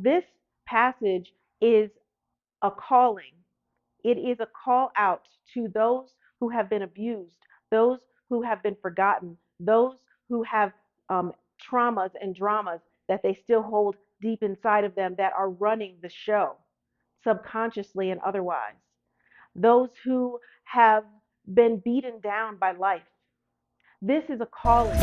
this passage is a calling. It is a call out to those who have been abused, those who have been forgotten, those who have traumas and dramas that they still hold deep inside of them that are running the show, subconsciously and otherwise. Those who have been beaten down by life. This is a calling.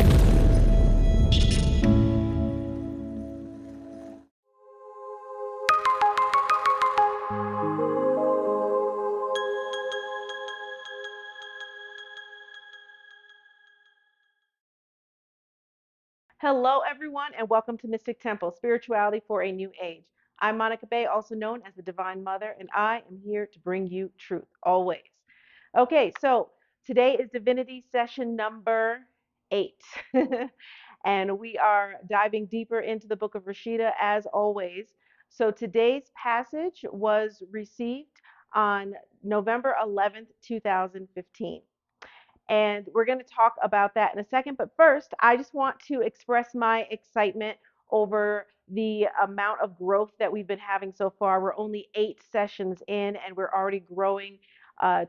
Hello, everyone, and welcome to Mystic Temple, Spirituality for a New Age. I'm Monica Bay, also known as the Divine Mother, and I am here to bring you truth, always. Okay, so today is Divinity session number 8, and we are diving deeper into the Book of Rasheeda as always. So today's passage was received on November 11th, 2015. And we're going to talk about that in a second. But first, I just want to express my excitement over the amount of growth that we've been having so far. We're only 8 sessions in, and we're already growing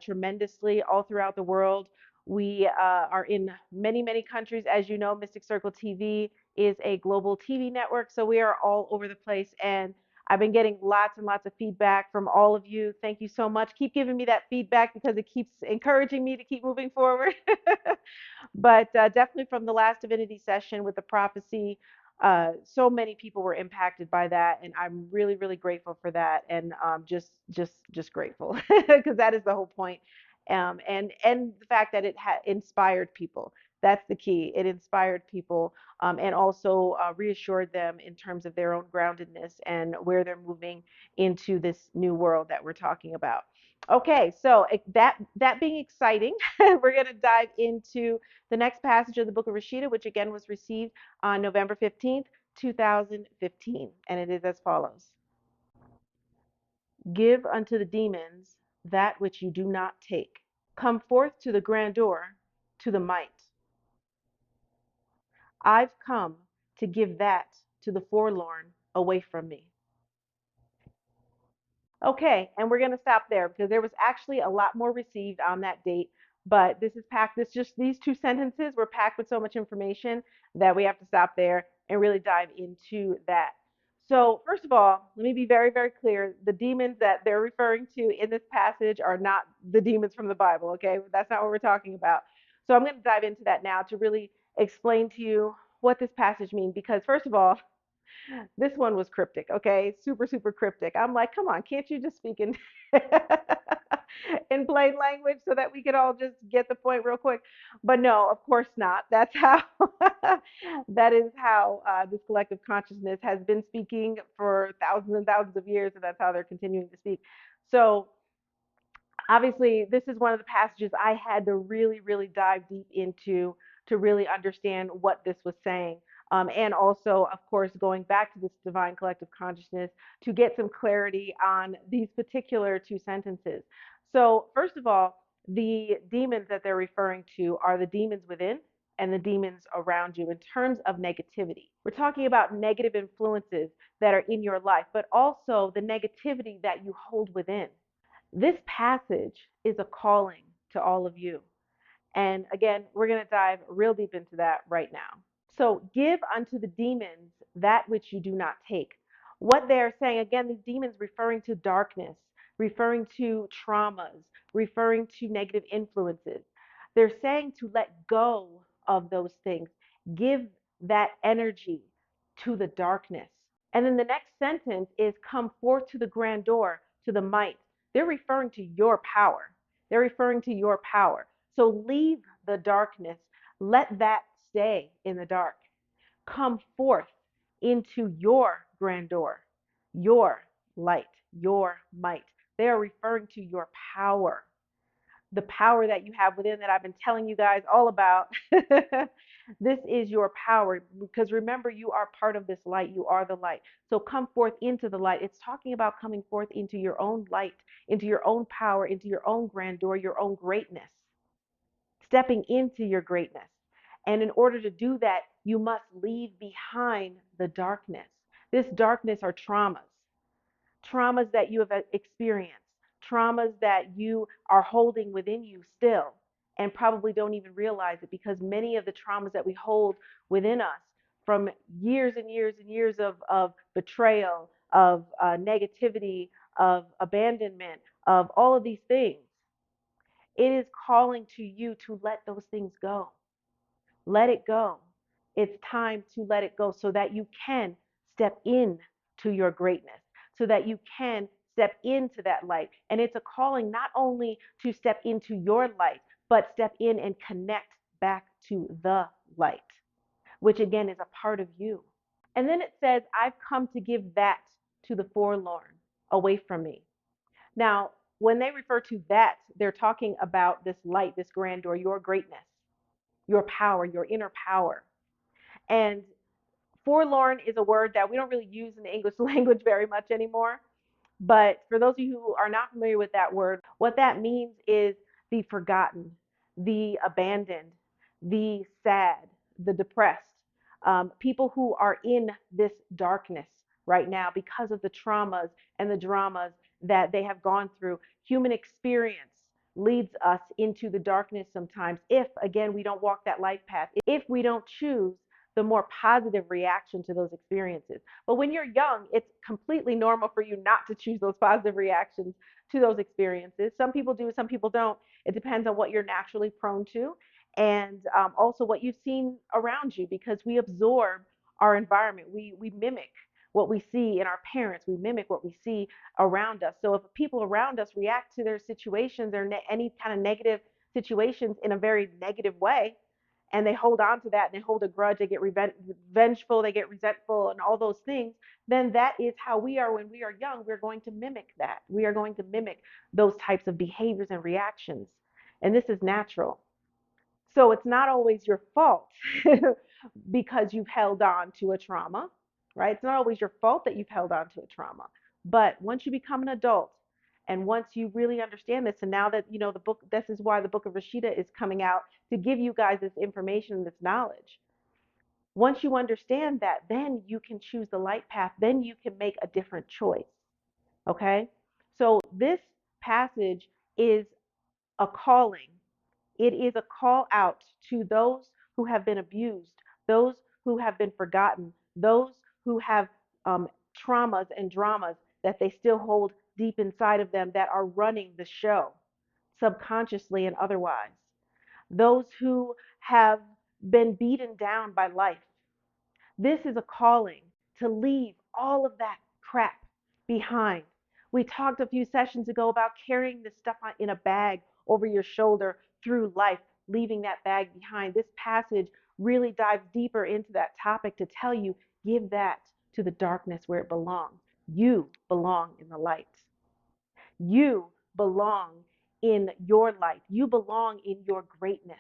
tremendously all throughout the world. We are in many, many countries. As you know, Mystic Circle TV is a global TV network, so we are all over the place. And I've been getting lots and lots of feedback from all of you. Thank you so much. Keep giving me that feedback because it keeps encouraging me to keep moving forward. But definitely from the last Divinity session with the prophecy, so many people were impacted by that, and I'm really, really grateful for that, and just grateful because that is the whole point. And the fact that it inspired people. That's the key. It inspired people and also reassured them in terms of their own groundedness and where they're moving into this new world that we're talking about. Okay, so that being exciting, we're going to dive into the next passage of the Book of Rasheeda, which again was received on November 15th, 2015, and it is as follows. Give unto the demons that which you do not take. Come forth to the grandeur, to the might. I've come to give that to the forlorn away from me. Okay, and we're going to stop there because there was actually a lot more received on that date, but this is packed, this just these 2 sentences were packed with so much information that we have to stop there and really dive into that. So, first of all, let me be very, very clear. The demons that they're referring to in this passage are not the demons from the Bible, okay? That's not what we're talking about. So, I'm going to dive into that now to really explain to you what this passage means because, first of all, this one was cryptic, okay? Super, super cryptic. I'm like, come on, can't you just speak in in plain language so that we could all just get the point real quick? But no, of course not. That's how that is how this collective consciousness has been speaking for thousands and thousands of years, and that's how they're continuing to speak. So obviously, this is one of the passages I had to really, really dive deep into to really understand what this was saying. And also, of course, going back to this divine collective consciousness to get some clarity on these particular 2 sentences. So, first of all, the demons that they're referring to are the demons within and the demons around you in terms of negativity. We're talking about negative influences that are in your life, but also the negativity that you hold within. This passage is a calling to all of you. And again, we're going to dive real deep into that right now. So, give unto the demons that which you do not take. What they're saying, again, these demons referring to darkness, referring to traumas, referring to negative influences. They're saying to let go of those things. Give that energy to the darkness. And then the next sentence is come forth to the grandeur, to the might. They're referring to your power. They're referring to your power. So leave the darkness. Let that stay in the dark. Come forth into your grandeur, your light, your might. They are referring to your power, the power that you have within that I've been telling you guys all about. This is your power because remember, you are part of this light. You are the light. So come forth into the light. It's talking about coming forth into your own light, into your own power, into your own grandeur, your own greatness, stepping into your greatness. And in order to do that, you must leave behind the darkness. This darkness are traumas that you have experienced, traumas that you are holding within you still, and probably don't even realize it, because many of the traumas that we hold within us from years and years and years of betrayal, of negativity, of abandonment, of all of these things, it is calling to you to let those things go. Let it go. It's time to let it go so that you can step in to your greatness, so that you can step into that light. And it's a calling not only to step into your light, but step in and connect back to the light, which again is a part of you. And then it says, I've come to give that to the forlorn away from me. Now, when they refer to that, they're talking about this light, this grandeur, your greatness, your power, your inner power. And forlorn is a word that we don't really use in the English language very much anymore. But for those of you who are not familiar with that word, what that means is the forgotten, the abandoned, the sad, the depressed, people who are in this darkness right now because of the traumas and the dramas that they have gone through. Human experience leads us into the darkness sometimes if, again, we don't walk that life path, if we don't choose the more positive reaction to those experiences. But when you're young, it's completely normal for you not to choose those positive reactions to those experiences. Some people do, some people don't. It depends on what you're naturally prone to, and also what you've seen around you, because we absorb our environment. We mimic what we see in our parents. We mimic what we see around us. So if people around us react to their situations or any kind of negative situations in a very negative way, and they hold on to that and they hold a grudge, they get revengeful, they get resentful, and all those things, then that is how we are when we are young. We're going to mimic that. We are going to mimic those types of behaviors and reactions. And this is natural. So it's not always your fault because you've held on to a trauma, right? It's not always your fault that you've held on to a trauma. But once you become an adult, and once you really understand this, and now that you know the book, this is why the Book of Rasheeda is coming out, to give you guys this information and this knowledge. Once you understand that, then you can choose the light path, then you can make a different choice. Okay? So this passage is a calling. It is a call out to those who have been abused, those who have been forgotten, those who have traumas and dramas that they still hold deep inside of them that are running the show, subconsciously and otherwise. Those who have been beaten down by life. This is a calling to leave all of that crap behind. We talked a few sessions ago about carrying this stuff in a bag over your shoulder through life, leaving that bag behind. This passage really dives deeper into that topic to tell you, give that to the darkness where it belongs. You belong in the light. You belong in your light. You belong in your greatness.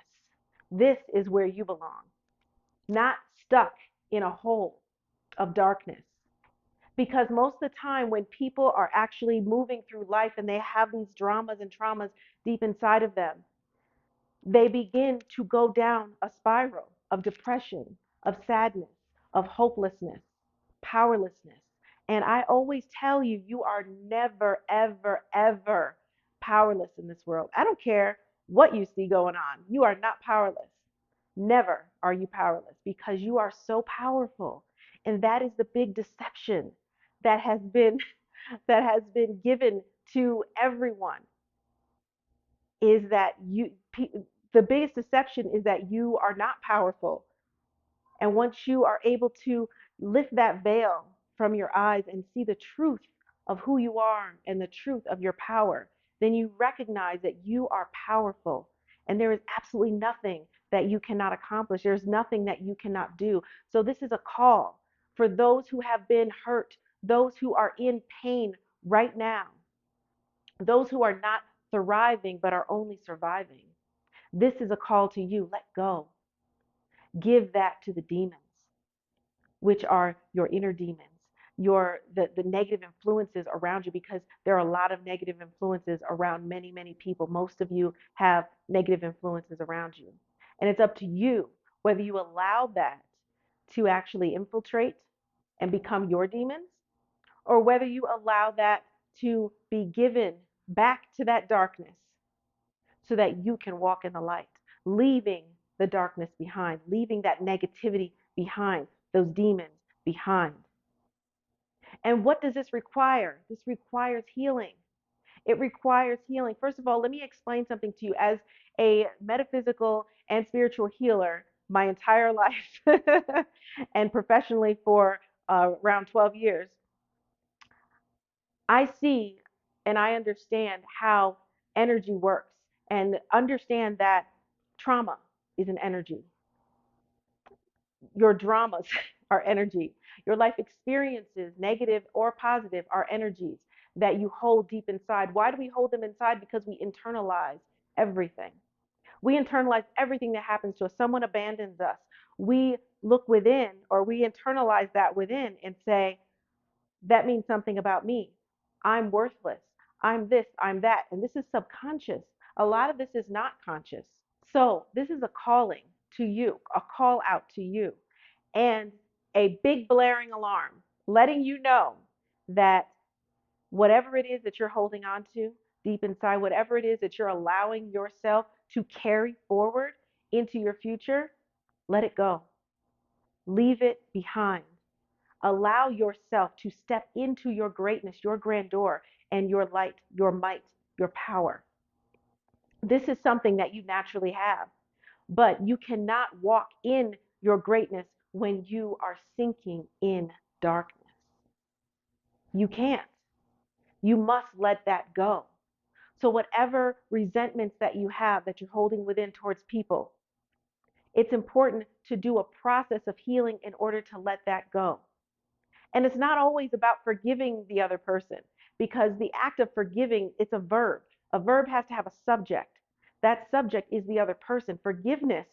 This is where you belong, not stuck in a hole of darkness. Because most of the time, when people are actually moving through life and they have these dramas and traumas deep inside of them, they begin to go down a spiral of depression, of sadness, of hopelessness, powerlessness. And I always tell you, you are never, ever, ever powerless in this world. I don't care what you see going on. You are not powerless. Never are you powerless, because you are so powerful. And that is the big deception that has been given to everyone, is that the biggest deception is that you are not powerful. And once you are able to lift that veil from your eyes and see the truth of who you are and the truth of your power, then you recognize that you are powerful and there is absolutely nothing that you cannot accomplish. There's nothing that you cannot do. So this is a call for those who have been hurt, those who are in pain right now, those who are not thriving but are only surviving. This is a call to you. Let go. Give that to the demons, which are your inner demons, the negative influences around you, because there are a lot of negative influences around many, many people. Most of you have negative influences around you. And it's up to you whether you allow that to actually infiltrate and become your demons, or whether you allow that to be given back to that darkness so that you can walk in the light, leaving the darkness behind, leaving that negativity behind, those demons behind. And what does this require? This requires healing. It requires healing. First of all, let me explain something to you. As a metaphysical and spiritual healer, my entire life and professionally for around 12 years, I see and I understand how energy works and understand that trauma is an energy. Your dramas are energy. Your life experiences, negative or positive, are energies that you hold deep inside. Why do we hold them inside? Because we internalize everything. We internalize everything that happens to us. Someone abandons us. We look within, or we internalize that within and say, that means something about me. I'm worthless. I'm this, I'm that. And this is subconscious. A lot of this is not conscious. So, this is a calling to you, a call out to you, and a big blaring alarm letting you know that whatever it is that you're holding on to deep inside, whatever it is that you're allowing yourself to carry forward into your future, let it go. Leave it behind. Allow yourself to step into your greatness, your grandeur, and your light, your might, your power. This is something that you naturally have, but you cannot walk in your greatness when you are sinking in darkness. You can't. You must let that go. So, whatever resentments that you have that you're holding within towards people, it's important to do a process of healing in order to let that go. And it's not always about forgiving the other person, because the act of forgiving, it's a verb. A verb has to have a subject. That subject is the other person. Forgiveness,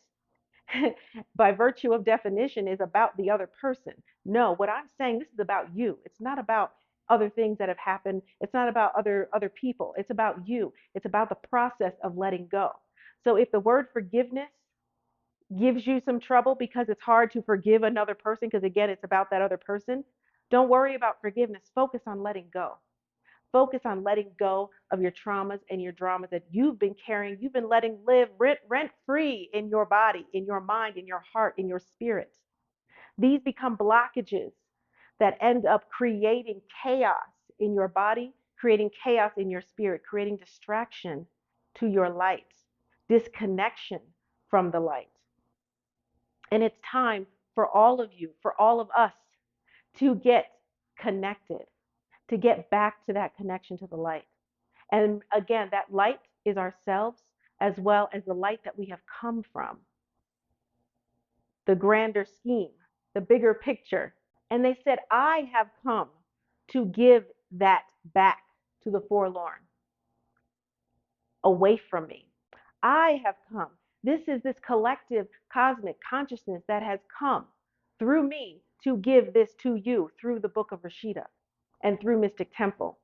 by virtue of definition, is about the other person. No, what I'm saying, this is about you. It's not about other things that have happened. It's not about other people. It's about you. It's about the process of letting go. So if the word forgiveness gives you some trouble because it's hard to forgive another person, because again, it's about that other person, don't worry about forgiveness. Focus on letting go. Focus on letting go of your traumas and your dramas that you've been carrying, you've been letting live rent free in your body, in your mind, in your heart, in your spirit. These become blockages that end up creating chaos in your body, creating chaos in your spirit, creating distraction to your light, disconnection from the light. And it's time for all of you, for all of us, to get connected, to get back to that connection to the light. And again, that light is ourselves, as well as the light that we have come from, the grander scheme, the bigger picture. And they said, I have come to give that back to the forlorn, away from me. I have come. This is this collective cosmic consciousness that has come through me to give this to you through the Book of Rasheeda and through Mystic Temple.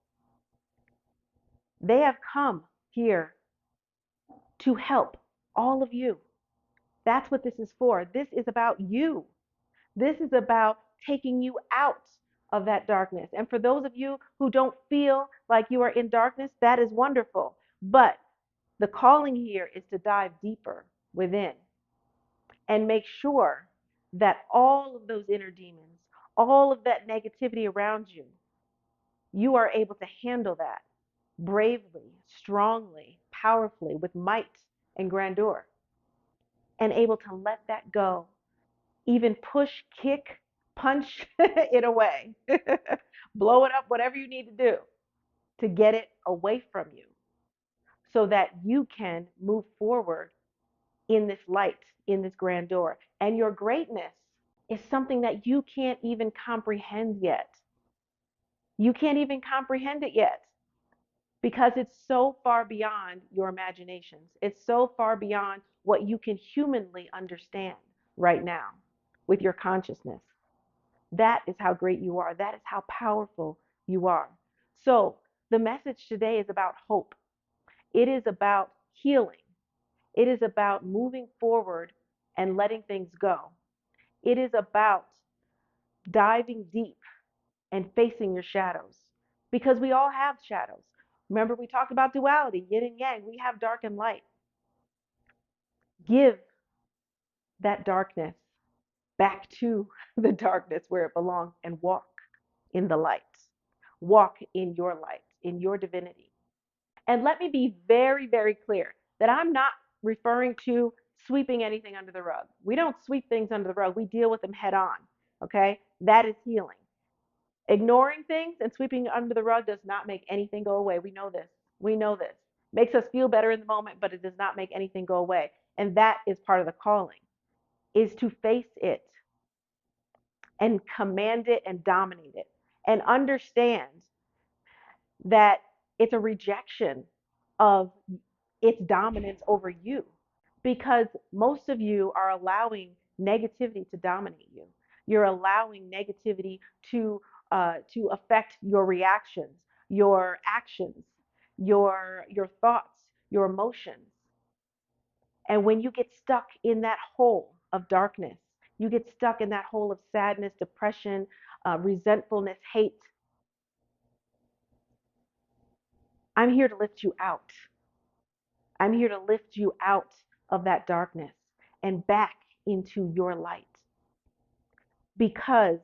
They have come here to help all of you. That's what this is for. This is about you. This is about taking you out of that darkness. And for those of you who don't feel like you are in darkness, that is wonderful. But the calling here is to dive deeper within and make sure that all of those inner demons, all of that negativity around you, you are able to handle that bravely, strongly, powerfully, with might and grandeur, and able to let that go, even push, kick, punch it away, blow it up, whatever you need to do to get it away from you so that you can move forward in this light, in this grandeur. And your greatness is something that you can't even comprehend yet. You can't even comprehend it yet because it's so far beyond your imaginations. It's so far beyond what you can humanly understand right now with your consciousness. That is how great you are. That is how powerful you are. So the message today is about hope. It is about healing. It is about moving forward and letting things go. It is about diving deep and facing your shadows, because we all have shadows. Remember, we talked about duality, yin and yang. We have dark and light. Give that darkness back to the darkness where it belongs and walk in the light. Walk in your light, in your divinity. And let me be very, very clear that I'm not referring to sweeping anything under the rug. We don't sweep things under the rug, we deal with them head on. Okay? That is healing. Ignoring things and sweeping under the rug does not make anything go away. We know this. We know this. Makes us feel better in the moment, but it does not make anything go away. And that is part of the calling, is to face it and command it and dominate it and understand that it's a rejection of its dominance over you, because most of you are allowing negativity to dominate you. You're allowing negativity to affect your reactions, your actions, your thoughts, your emotions. And when you get stuck in that hole of darkness, you get stuck in that hole of sadness, depression, resentfulness, hate, I'm here to lift you out. I'm here to lift you out of that darkness and back into your light, because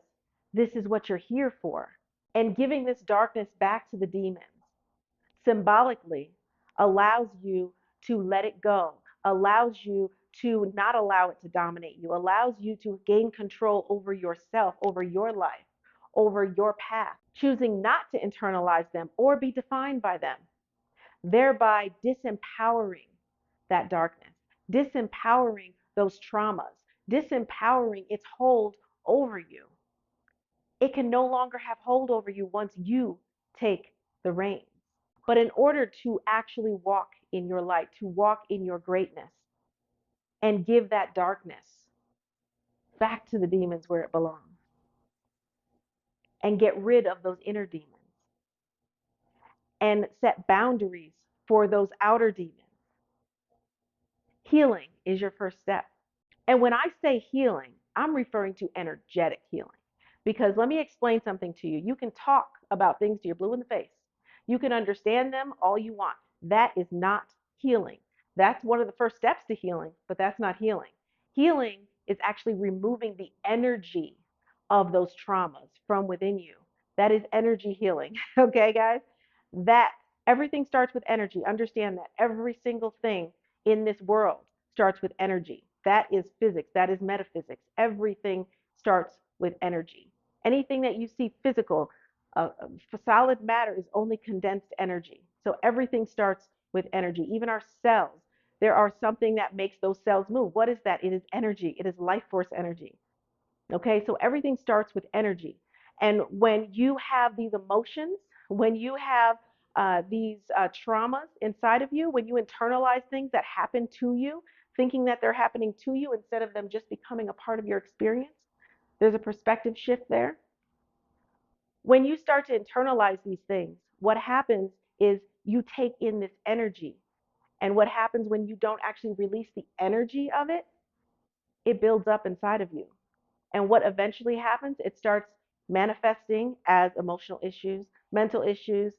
this is what you're here for. And giving this darkness back to the demons symbolically allows you to let it go, allows you to not allow it to dominate you, allows you to gain control over yourself, over your life, over your path, choosing not to internalize them or be defined by them, thereby disempowering that darkness, disempowering those traumas, disempowering its hold over you. It can no longer have hold over you once you take the reins. But in order to actually walk in your light, to walk in your greatness, and give that darkness back to the demons where it belongs, and get rid of those inner demons, and set boundaries for those outer demons, healing is your first step. And when I say healing, I'm referring to energetic healing. Because let me explain something to you. You can talk about things till you're blue in the face. You can understand them all you want. That is not healing. That's one of the first steps to healing, but that's not healing. Healing is actually removing the energy of those traumas from within you. That is energy healing. Okay, guys? That everything starts with energy. Understand that every single thing in this world starts with energy. That is physics. That is metaphysics. Everything starts with energy. Anything that you see physical, solid matter is only condensed energy. So everything starts with energy. Even our cells, there are something that makes those cells move. What is that? It is energy. It is life force energy. Okay, so everything starts with energy. And when you have these emotions, when you have these traumas inside of you, when you internalize things that happen to you, thinking that they're happening to you instead of them just becoming a part of your experience, there's a perspective shift there. When you start to internalize these things, what happens is you take in this energy. And what happens when you don't actually release the energy of it, it builds up inside of you. And what eventually happens, it starts manifesting as emotional issues, mental issues,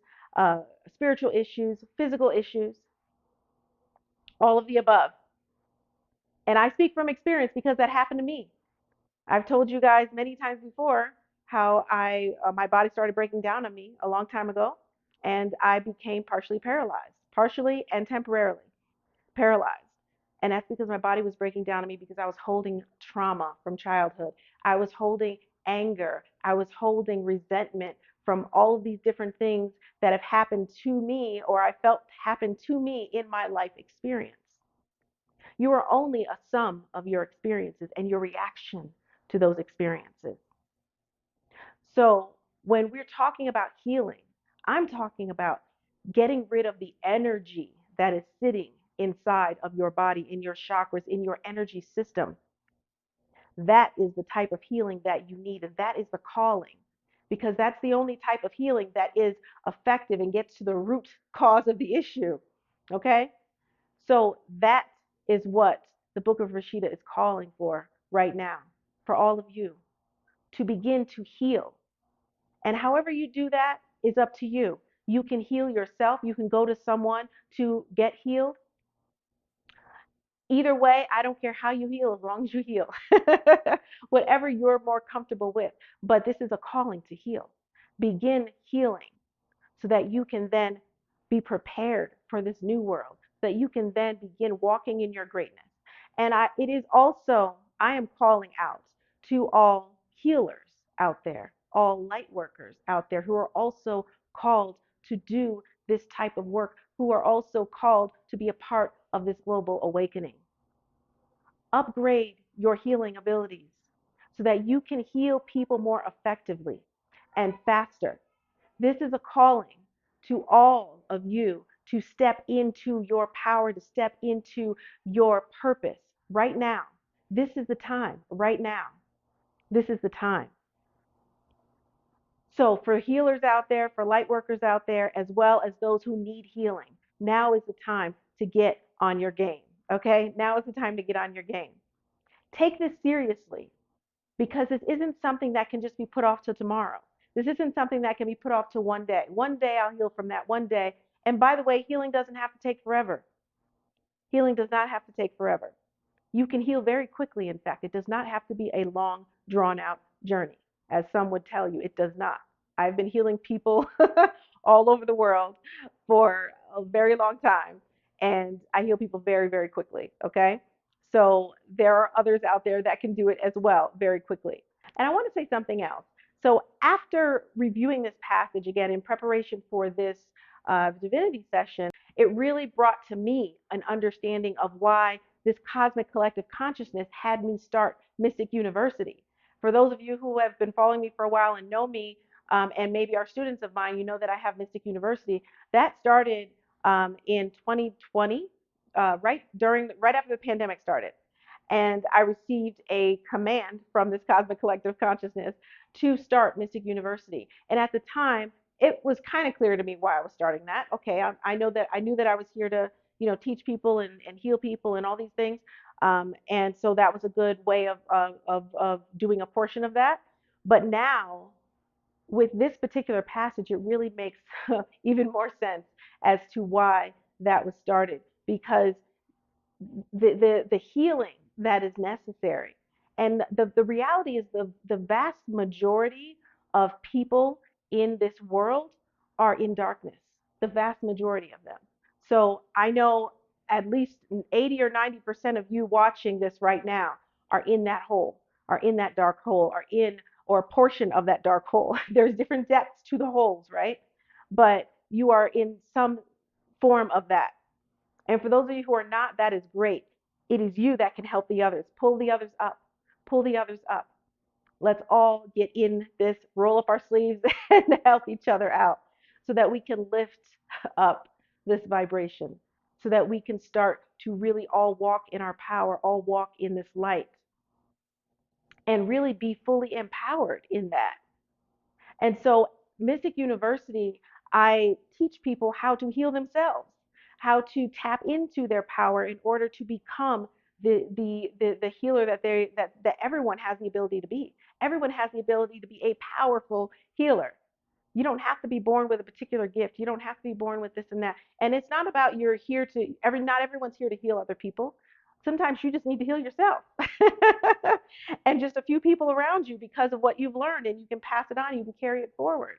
spiritual issues, physical issues, all of the above. And I speak from experience because that happened to me. I've told you guys many times before how my body started breaking down on me a long time ago, and I became partially paralyzed, partially and temporarily paralyzed. And that's because my body was breaking down on me, because I was holding trauma from childhood. I was holding anger. I was holding resentment from all of these different things that have happened to me, or I felt happened to me in my life experience. You are only a sum of your experiences and your reaction to those experiences. So when we're talking about healing, I'm talking about getting rid of the energy that is sitting inside of your body, in your chakras, in your energy system. That is the type of healing that you need, and that is the calling, because that's the only type of healing that is effective and gets to the root cause of the issue. Okay? So that is what the Book of Rasheeda is calling for right now, for all of you to begin to heal. And however you do that is up to you. You can heal yourself. You can go to someone to get healed. Either way, I don't care how you heal as long as you heal. Whatever you're more comfortable with. But this is a calling to heal. Begin healing so that you can then be prepared for this new world, so that you can then begin walking in your greatness. And it is also, I am calling out to all healers out there, all light workers out there who are also called to do this type of work, who are also called to be a part of this global awakening. Upgrade your healing abilities so that you can heal people more effectively and faster. This is a calling to all of you to step into your power, to step into your purpose right now. This is the time, right now. This is the time. So, for healers out there, for light workers out there, as well as those who need healing, now is the time to get on your game. Okay? Now is the time to get on your game. Take this seriously, because this isn't something that can just be put off till tomorrow. This isn't something that can be put off to one day. One day I'll heal from that one day. And by the way, healing doesn't have to take forever. Healing does not have to take forever. You can heal very quickly, in fact. It does not have to be a long, drawn out journey, as some would tell you. It does not. I've been healing people all over the world for a very long time, and I heal people very, very quickly. Okay? So there are others out there that can do it as well very quickly. And I want to say something else. So after reviewing this passage again in preparation for this divinity session, it really brought to me an understanding of why this cosmic collective consciousness had me start Mystic University. For those of you who have been following me for a while and know me, and maybe are students of mine, you know that I have Mystic University. That started in 2020, right after the pandemic started. And I received a command from this cosmic collective consciousness to start Mystic University. And at the time, it was kind of clear to me why I was starting that. Okay, I know that I knew that I was here to, teach people and heal people and all these things. And so that was a good way of doing a portion of that. But now, with this particular passage, it really makes even more sense as to why that was started, because the healing that is necessary. And the reality is the vast majority of people in this world are in darkness, the vast majority of them. So I know at least 80 or 90% of you watching this right now are in that hole, are in that dark hole, are in or a portion of that dark hole. There's different depths to the holes, right? But you are in some form of that. And for those of you who are not, that is great. It is you that can help the others. Pull the others up. Pull the others up. Let's all get in this, roll up our sleeves, and help each other out so that we can lift up this vibration, so that we can start to really all walk in our power, all walk in this light, and really be fully empowered in that. And so, Mystic University, I teach people how to heal themselves, how to tap into their power in order to become the healer that everyone has the ability to be. Everyone has the ability to be a powerful healer. You don't have to be born with a particular gift. You don't have to be born with this and that. And it's not about you're here to not everyone's here to heal other people. Sometimes you just need to heal yourself and just a few people around you because of what you've learned, and you can pass it on, you can carry it forward.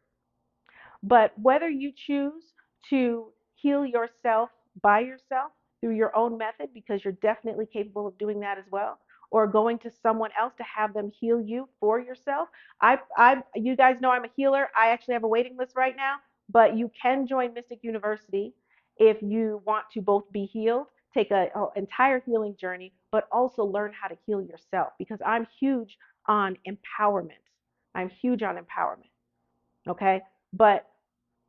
But whether you choose to heal yourself by yourself through your own method, because you're definitely capable of doing that as well, or going to someone else to have them heal you for yourself. You guys know I'm a healer. I actually have a waiting list right now, but you can join Mystic University if you want to both be healed, take an entire healing journey, but also learn how to heal yourself, because I'm huge on empowerment. I'm huge on empowerment. Okay. But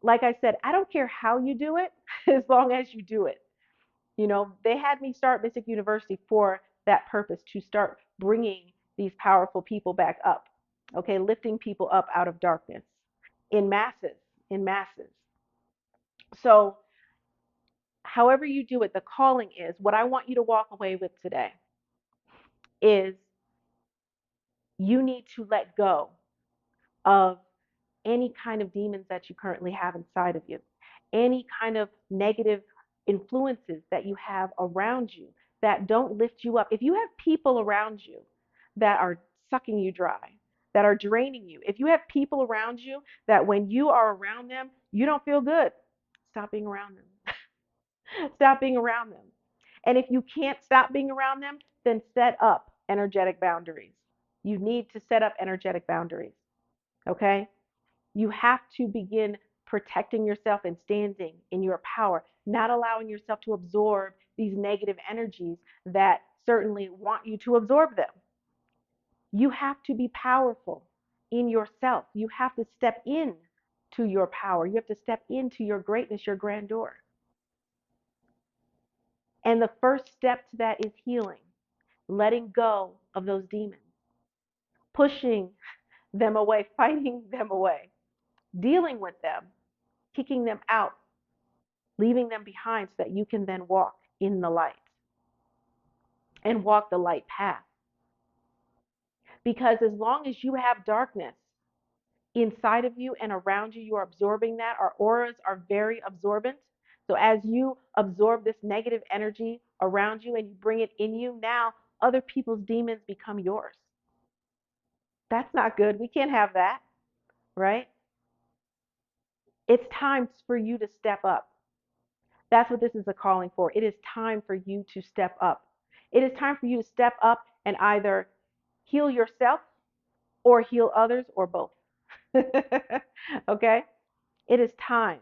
like I said, I don't care how you do it as long as you do it. They had me start Mystic University for that purpose, to start bringing these powerful people back up, okay, lifting people up out of darkness in masses, in masses. So, however you do it, the calling is what I want you to walk away with today is you need to let go of any kind of demons that you currently have inside of you, any kind of negative influences that you have around you that don't lift you up. If you have people around you that are sucking you dry, that are draining you, if you have people around you that when you are around them, you don't feel good, stop being around them. Stop being around them. And if you can't stop being around them, then set up energetic boundaries. You need to set up energetic boundaries. Okay? You have to begin protecting yourself and standing in your power, not allowing yourself to absorb these negative energies that certainly want you to absorb them. You have to be powerful in yourself. You have to step in to your power. You have to step into your greatness, your grandeur. And the first step to that is healing, letting go of those demons, pushing them away, fighting them away, dealing with them, kicking them out, leaving them behind so that you can then walk in the light and walk the light path. Because as long as you have darkness inside of you and around you, you are absorbing that. Our auras are very absorbent. So as you absorb this negative energy around you and you bring it in you, now other people's demons become yours. That's not good. We can't have that, right? It's time for you to step up. That's what this is a calling for. It is time for you to step up. It is time for you to step up and either heal yourself or heal others or both. Okay? It is time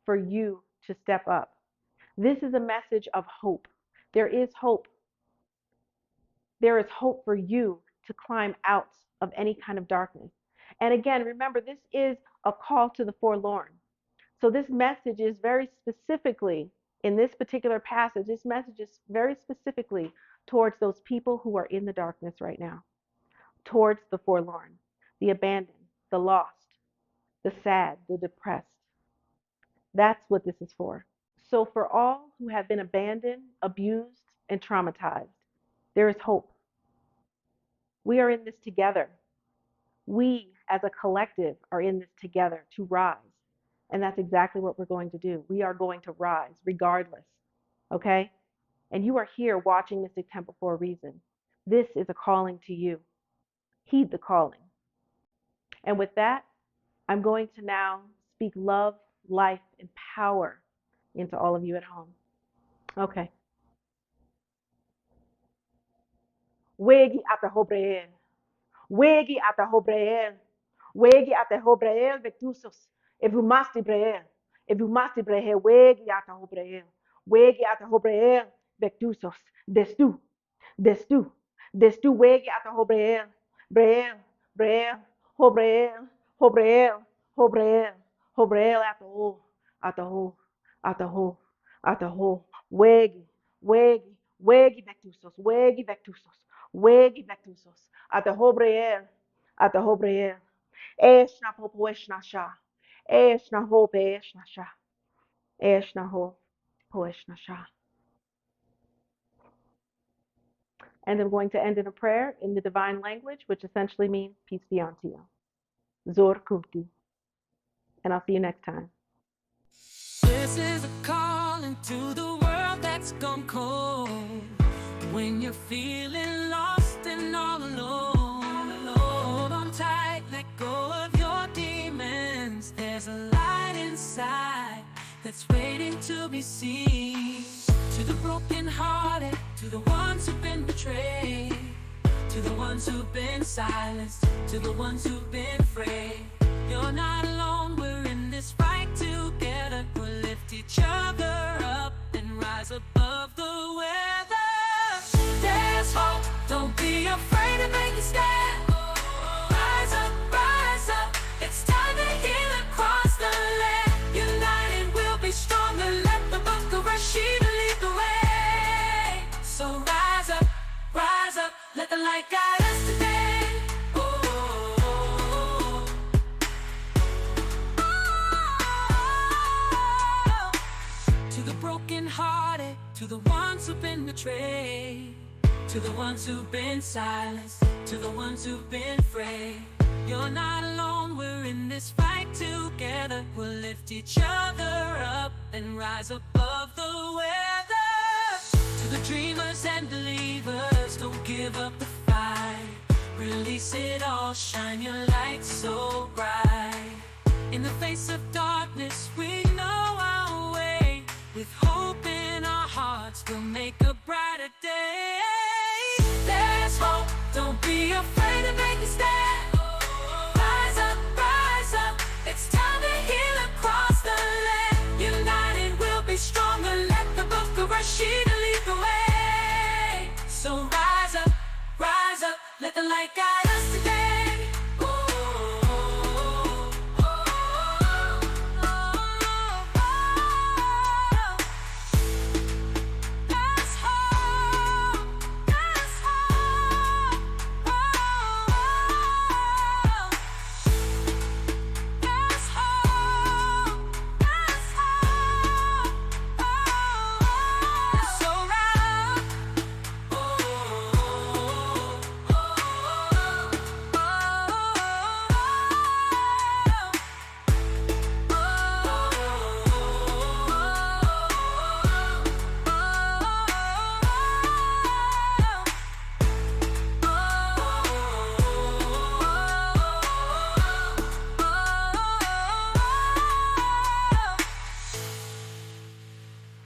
for you to step up. This is a message of hope. There is hope. There is hope for you to climb out of any kind of darkness. And again, remember, this is a call to the forlorn. So this message is very specifically, in this particular passage, this message is very specifically towards those people who are in the darkness right now, towards the forlorn, the abandoned, the lost, the sad, the depressed. That's what this is for. So for all who have been abandoned, abused, and traumatized, there is hope. We are in this together. We, as a collective, are in this together to rise. And that's exactly what we're going to do. We are going to rise regardless. Okay? And you are here watching Mystic Temple for a reason. This is a calling to you. Heed the calling. And with that, I'm going to now speak love, life, and power into all of you at home. Okay. Wegi ata hobreel. Wegi ata hobreel. Wegi ata hobreel vetusos. Evumasti breel. Evumasti breel. Wegi ata hobreel. Wegi ata hobreel vetusos. Destu. Destu. Destu wegi ata hobreel. Breel. Breel. Hobreel. Hobreel. Hobreel. Hobreel ata ho. Ata ho. Ata ho. Ata ho. Wegi. Wegi. Wegi vetusos. Wegi vetusos. Wegi vetusos. Ata hobreel. Ata hobreel. Eshna popo eshna sha. Eshna hope eshna sha. Eshna ho. Po eshna sha. And I'm going to end in a prayer in the divine language, which essentially means peace be unto you. Zor Kunti. And I'll see you next time. This is a calling to the world that's gone cold. When you're feeling lost and all alone, hold on tight, let go of your demons. There's a light inside that's waiting to be seen. To the broken-hearted, to the ones who've been betrayed, to the ones who've been silenced, to the ones who've been afraid. You're not alone, we're in this fight together. We'll lift each other up and rise above the weather. There's hope, don't be afraid to make a stand. Rise up, it's time to heal across the land. United we'll be stronger, let the Book of Rasheeda lead the way. So rise up, let the light guide us today. Broken-hearted, to the ones who've been betrayed, to the ones who've been silenced, to the ones who've been afraid. You're not alone. alone, we're in this fight together. We'll lift each other up and rise above the weather. To the dreamers and believers, don't give up the fight. Release it all, shine your light so bright. In the face of darkness, we know our way. With hope in our hearts, we'll make a brighter day. There's hope, don't be afraid to make a stand. Rise up, it's time to heal across the land. United we'll be stronger, let the Book of Rasheeda lead the way. So rise up, let the light guide us.